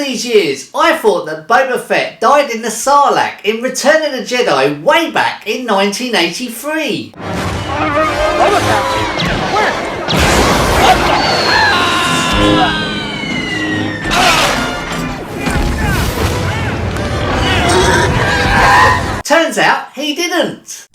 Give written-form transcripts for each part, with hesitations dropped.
these years, I thought that Boba Fett died in the Sarlacc in Return of the Jedi way back in 1983. Turns out he didn't.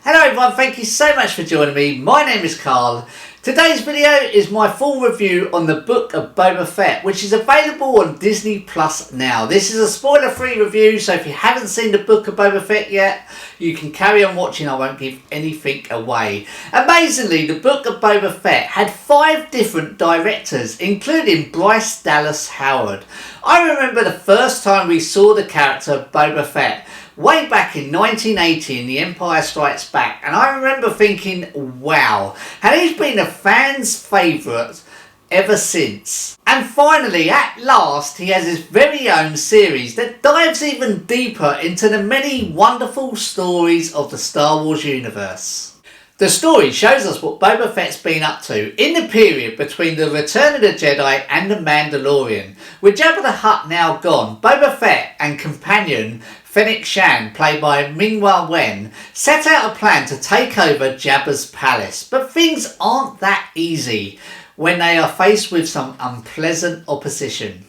Hello everyone, thank you so much for joining me. My name is Carl. Today's video is my full review on the Book of Boba Fett, which is available on Disney Plus now. This is a spoiler-free review, so if you haven't seen the Book of Boba Fett yet, you can carry on watching. I won't give anything away. Amazingly, the Book of Boba Fett had 5 different directors, including Bryce Dallas Howard. I remember the first time we saw the character Boba Fett way back in 1980 in The Empire Strikes Back, and I remember thinking, wow, and he's been a fan's favourite ever since. And finally, at last, he has his very own series that dives even deeper into the many wonderful stories of the Star Wars universe. The story shows us what Boba Fett's been up to in the period between the Return of the Jedi and the Mandalorian. With Jabba the Hutt now gone, Boba Fett and companion Fennec Shan, played by Ming-Na Wen, set out a plan to take over Jabba's palace, but things aren't that easy when they are faced with some unpleasant opposition.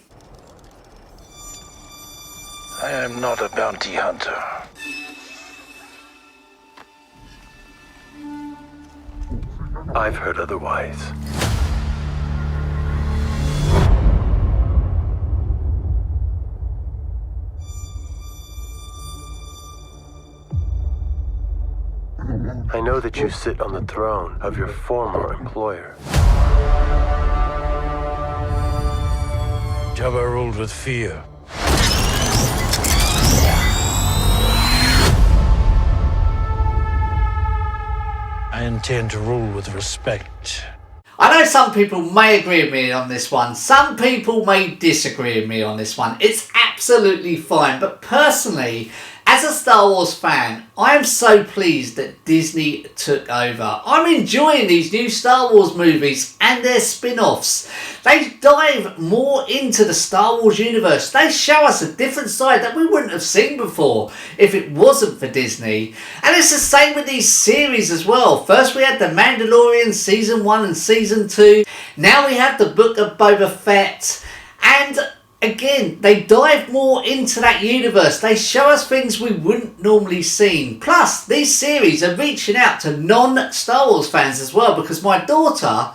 I am not a bounty hunter. I've heard otherwise. I know that you sit on the throne of your former employer. Jabba ruled with fear. I intend to rule with respect. I know some people may agree with me on this one, some people may disagree with me on this one. It's absolutely fine, but personally, as a Star Wars fan, I am so pleased that Disney took over. I'm enjoying these new Star Wars movies and their spin-offs. They dive more into the Star Wars universe. They show us a different side that we wouldn't have seen before if it wasn't for Disney. And it's the same with these series as well. First we had The Mandalorian Season 1 and Season 2. Now we have the Book of Boba Fett. And again, they dive more into that universe. They show us things we wouldn't normally see. Plus, these series are reaching out to non-Star Wars fans as well, because my daughter,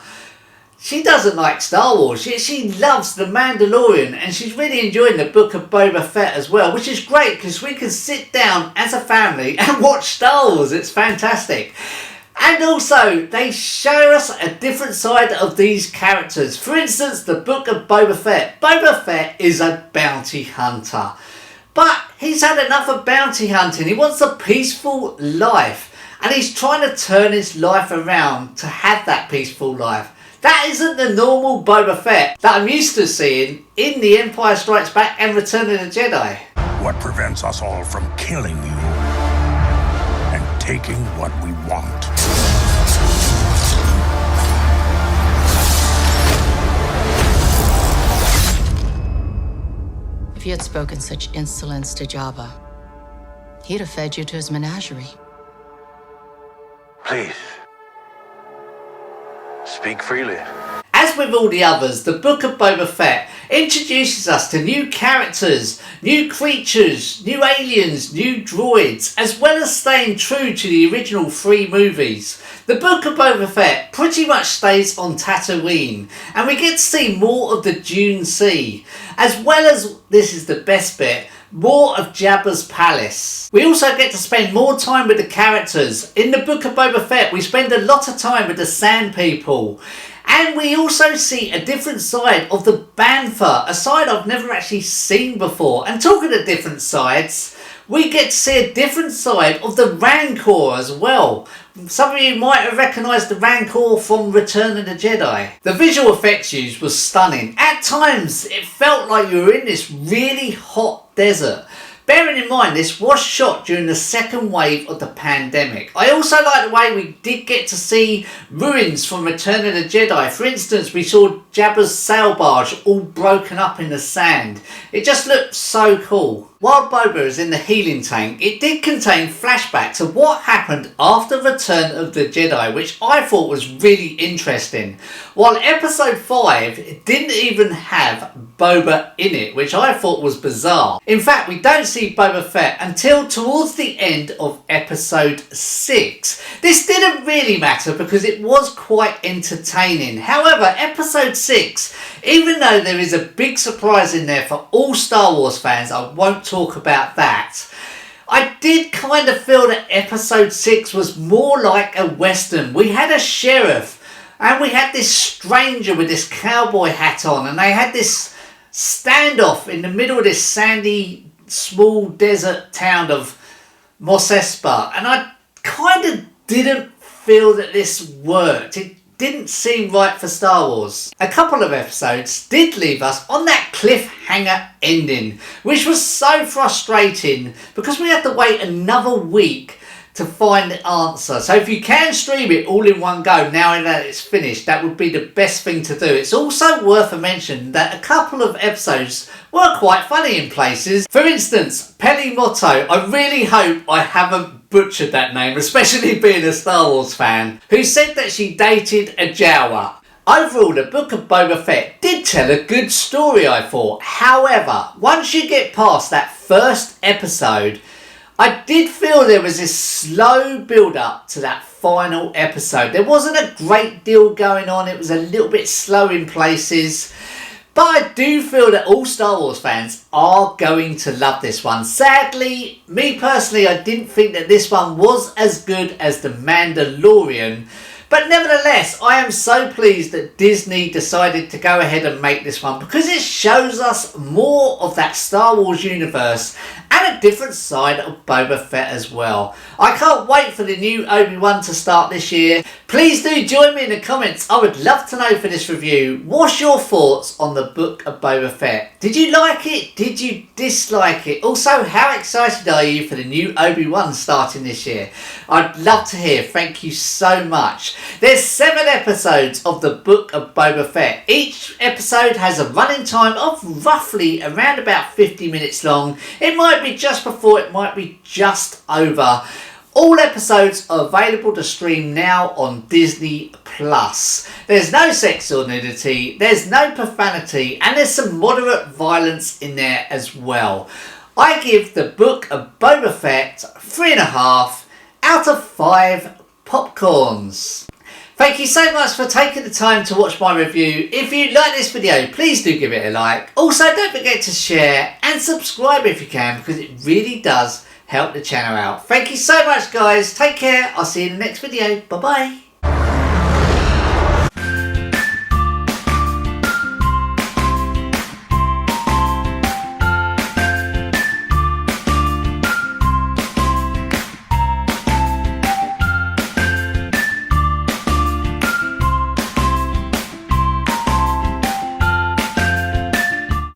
she doesn't like Star Wars. She loves The Mandalorian, and she's really enjoying the Book of Boba Fett as well, which is great because we can sit down as a family and watch Star Wars. It's fantastic. And also, they show us a different side of these characters. For instance, the Book of Boba Fett. Boba Fett is a bounty hunter. But he's had enough of bounty hunting. He wants a peaceful life. And he's trying to turn his life around to have that peaceful life. That isn't the normal Boba Fett that I'm used to seeing in The Empire Strikes Back and Return of the Jedi. What prevents us all from killing you and taking what we want? If you had spoken such insolence to Jabba, he'd have fed you to his menagerie. Please, speak freely. As with all the others, the Book of Boba Fett introduces us to new characters, new creatures, new aliens, new droids, as well as staying true to the original 3 movies. The Book of Boba Fett pretty much stays on Tatooine, and we get to see more of the Dune Sea, as well as, this is the best bit, more of Jabba's palace. We also get to spend more time with the characters. In the Book of Boba Fett, we spend a lot of time with the Sand People. And we also see a different side of the Bantha, a side I've never actually seen before. And talking of different sides, we get to see a different side of the Rancor as well. Some of you might have recognised the Rancor from Return of the Jedi. The visual effects used was stunning. At times, it felt like you were in this really hot desert. Bearing in mind this was shot during the second wave of the pandemic. I also like the way we did get to see ruins from Return of the Jedi. For instance, we saw Jabba's sail barge all broken up in the sand. It just looked so cool. While Boba is in the healing tank, it did contain flashbacks of what happened after Return of the Jedi, which I thought was really interesting. While episode 5 didn't even have Boba in it, which I thought was bizarre. In fact, we don't see Boba Fett until towards the end of episode 6. This didn't really matter because it was quite entertaining. However, episode 6, even though there is a big surprise in there for all Star Wars fans, I won't talk about that. I did kind of feel that episode 6 was more like a western. We had a sheriff and we had this stranger with this cowboy hat on, and they had this standoff in the middle of this sandy small desert town of Mos Espa, and I kind of didn't feel that this worked. It didn't seem right for Star Wars. A couple of episodes did leave us on that cliffhanger ending, which was so frustrating because we had to wait another week to find the answer. So if you can stream it all in one go now that it's finished, that would be the best thing to do. It's also worth a mention that a couple of episodes were quite funny in places. For instance, Peli Motto, I really hope I haven't butchered that name, especially being a Star Wars fan, who said that she dated a Jawa. Overall, the Book of Boba Fett did tell a good story, I thought. However, once you get past that first episode, I did feel there was this slow build up to that final episode. There wasn't a great deal going on. It was a little bit slow in places. But I do feel that all Star Wars fans are going to love this one. Sadly, me personally, I didn't think that this one was as good as The Mandalorian. But nevertheless, I am so pleased that Disney decided to go ahead and make this one because it shows us more of that Star Wars universe and a different side of Boba Fett as well. I can't wait for the new Obi-Wan to start this year. Please do join me in the comments. I would love to know for this review, what's your thoughts on the Book of Boba Fett? Did you like it? Did you dislike it? Also, how excited are you for the new Obi-Wan starting this year? I'd love to hear. Thank you so much. There's 7 episodes of the Book of Boba Fett. Each episode has a running time of roughly around about 50 minutes long. It might be just before, it might be just over. All episodes are available to stream now on Disney Plus. There's no sex or nudity, there's no profanity, and there's some moderate violence in there as well. I give the Book of Boba Fett 3.5 out of 5 popcorns. Thank you so much for taking the time to watch my review. If you like this video, please do give it a like. Also, don't forget to share and subscribe if you can, because it really does help the channel out. Thank you so much, guys. Take care. I'll see you in the next video. Bye-bye.